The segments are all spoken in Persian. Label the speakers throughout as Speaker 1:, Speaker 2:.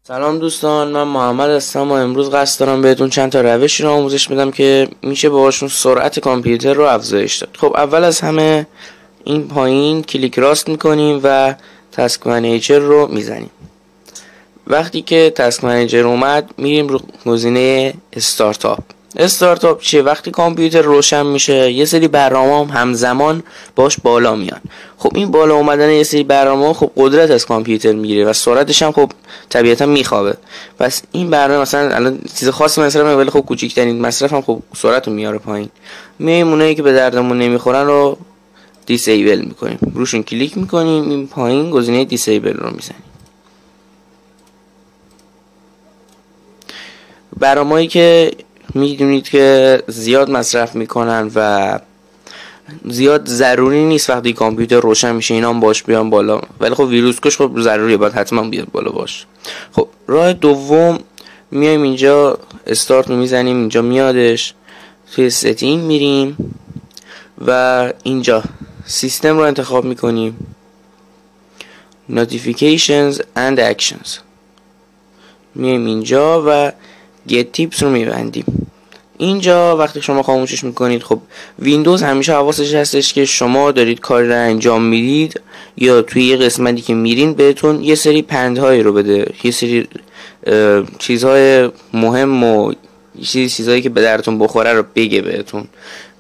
Speaker 1: سلام دوستان، من محمد هستم و امروز قصد دارم بهتون چند تا روشی رو آموزش بدم که میشه باهاشون سرعت کامپیوتر رو افزایش داد. خب اول از همه این پایین کلیک راست میکنیم و تاسک منیجر رو میزنیم. وقتی که تاسک منیجر اومد میریم رو گزینه استارتاپ چیه؟ وقتی کامپیوتر روشن میشه یه سری برنامه همزمان باش بالا میان. خب این بالا اومدن یه سری برنامه خب قدرت از کامپیوتر میگیره و سرعتش هم خب طبیعتا میخوابه. پس این برنامه مثلا الان چیز خاصی مصرف نمیکنه ولی خب کوچیک‌ترین مصرف هم خب سرعت رو میاره پایین. میایم اونایی که به دردمون نمیخورن رو دیسیبل میکنیم، روشون کلیک میکنیم، این پایین گزینه دیسیبل رو میزنیم. برنامه‌ای که میدونید که زیاد مصرف میکنن و زیاد ضروری نیست وقتی کامپیوتر روشن میشه اینا هم باش بیان بالا، ولی خب ویروس کش خب ضروریه، باید حتما بیاد بالا باش. خب راه دوم میایم اینجا استارت میزنیم، اینجا میادش، توی ستینگ میریم و اینجا سیستم رو انتخاب میکنیم، notifications and actions، میایم اینجا و get tips رو میبندیم. اینجا وقتی شما خاموشش میکنید خب ویندوز همیشه حواسش هستش که شما دارید کاری رو انجام میدید یا توی یه قسمتی که میرین بهتون یه سری پندهایی رو بده، یه سری چیزهای مهم و چیزهایی که به درتون بخوره رو بگه بهتون.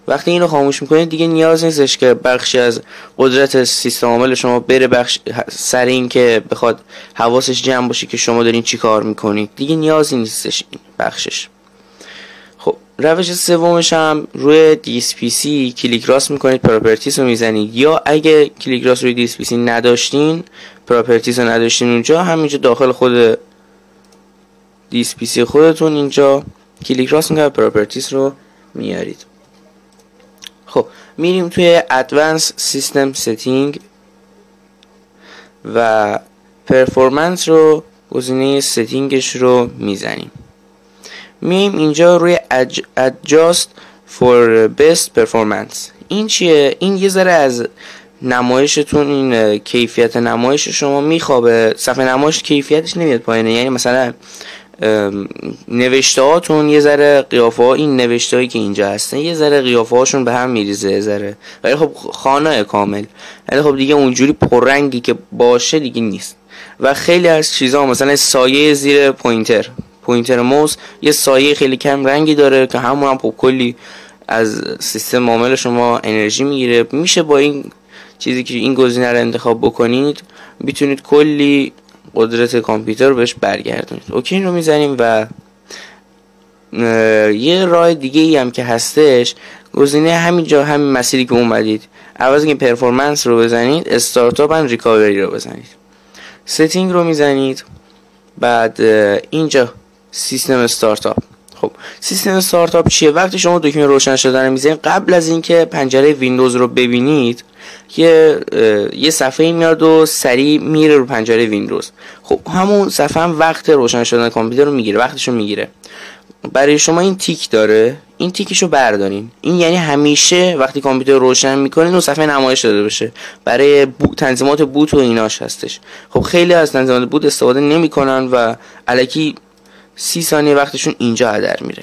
Speaker 1: وقتی این رو خاموش میکنید دیگه نیاز نیستش که بخشی از قدرت سیستم عامل شما بره بخش سر این که بخواد حواسش جمع باشه که شما دارین چی کار میکنید، دیگه نیازی نیستش این بخشش. خب روش سومش هم روی DSPC کلیک راست میکنید، پراپرتیز رو میزنید، یا اگه کلیک راست روی DSPC نداشتین، پراپرتیز رو نداشتین اونجا، همینجا داخل خود DSPC خودتون اینجا کلیک راست میکنید، پراپرتیز رو میارید. خب میریم توی ادوانس سیستم ستینگ و پرفورمنس رو گزینه ستینگش رو میزنیم. میایم اینجا روی adjust for best performance. این چیه؟ این یه ذره از نمایشتون، این کیفیت نمایش شما میخوابه، صفحه نمایش کیفیتش نمیاد پایینه، یعنی مثلا نوشته هاتون یه ذره قیافه ها، این نوشته هایی که اینجا هستن یه ذره قیافه هاشون به هم میریزه یه ذره، ولی خب خانه کامل، ولی خب دیگه اونجوری پررنگی که باشه دیگه نیست. و خیلی از چیزا مثلا سایه زیر پوینتر موس یه سایه خیلی کم رنگی داره که همون هم خب کلی از سیستم عامل شما انرژی میگیره. میشه با این چیزی که این گزینه رو انتخاب بکنید میتونید کلی قدرت کامپیوتر رو بهش برگردونید. اوکی رو میزنیم و یه راه دیگه ای هم که هستش، گزینه همینجا همین مسیری که اومدید، عوض اینکه پرفورمنس رو بزنید استارتاپ اند ریکاوری رو بزنید، ستینگ رو میزنید، بعد اینجا سیستم استارتاپ. خب سیستم استارتاپ چیه؟ وقتی شما دکمه روشن شدن میزنید قبل از اینکه پنجره ویندوز رو ببینید یه صفحه میاد و سریع میره رو پنجره ویندوز. خب همون صفحه هم وقت روشن شدن کامپیوتر رو میگیره، وقتشو میگیره. برای شما این تیک داره، این تیکشو بردارین، این یعنی همیشه وقتی کامپیوتر روشن میکنین اون صفحه نمایش داده بشه، برای تنظیمات بوت و ایناش هستش. خب خیلی از تنظیمات بوت استفاده نمیکنن و الکی 30 ثانیه وقتشون اینجا هدر میره.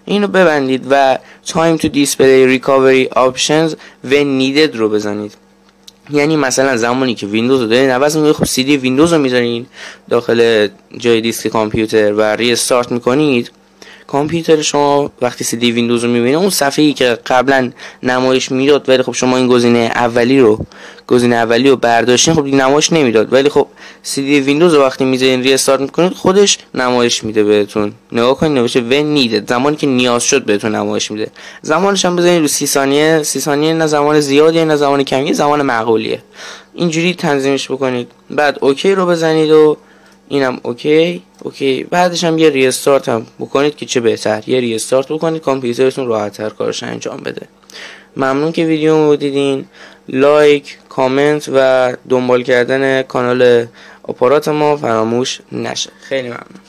Speaker 1: اینو ببندید و time to display recovery options when needed رو بزنید. یعنی مثلا زمانی که ویندوز رو دارین عوض میکنید، خب CD ویندوز رو میذارین داخل جای دیسک کامپیوتر و ریستارت میکنید، کامپیوتر شما وقتی CD ویندوز رو میبینه اون صفحه‌ای که قبلا نمایش میداد ولی خب شما این گزینه اولی رو برداشتین خب نمایش نمیداد، ولی خب CD ویندوز رو وقتی میذارین ریستارت میکنید خودش نمایش میده بهتون. نگاه کنید نوشته when needed، زمانی که نیاز شد بهتون نمایش میده. زمانش هم بزنید رو 30 ثانیه، نه زمان زیادیه نه زمان کمیه، زمان معقولیه. اینجوری تنظیمش بکنید، بعد اوکی رو بزنید و اینم اوکی. بعدش هم یه ریستارت هم بکنید که چه بهتر، یه ریستارت بکنید کامپیوترتون راحت‌تر کارش انجام بده. ممنون که ویدیومو دیدین. لایک، کامنت و دنبال کردن کانال آپارات ما فراموش نشه. خیلی ممنون.